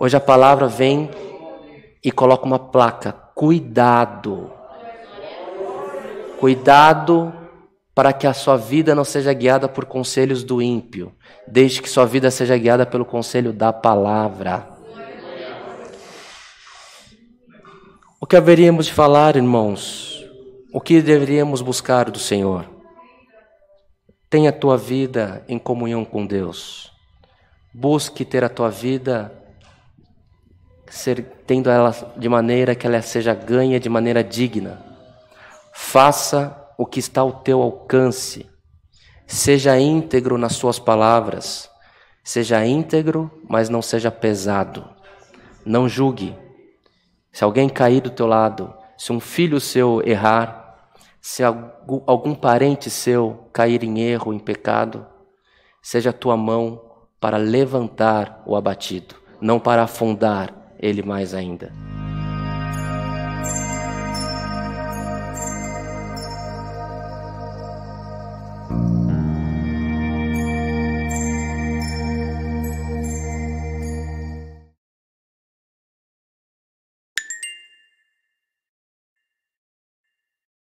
Hoje a palavra vem e coloca uma placa: cuidado. Cuidado para que a sua vida não seja guiada por conselhos do ímpio, desde que sua vida seja guiada pelo conselho da palavra. O que haveríamos de falar, irmãos? O que deveríamos buscar do Senhor? Tenha a tua vida em comunhão com Deus. Busque ter a tua vida tendo ela de maneira que ela seja ganha de maneira digna. Faça o que está ao teu alcance. Seja íntegro nas suas palavras. Seja íntegro, mas não seja pesado. Não julgue. Se alguém cair do teu lado, se um filho seu errar, se algum parente seu cair em erro, em pecado, seja a tua mão para levantar o abatido, não para afundar ele mais ainda.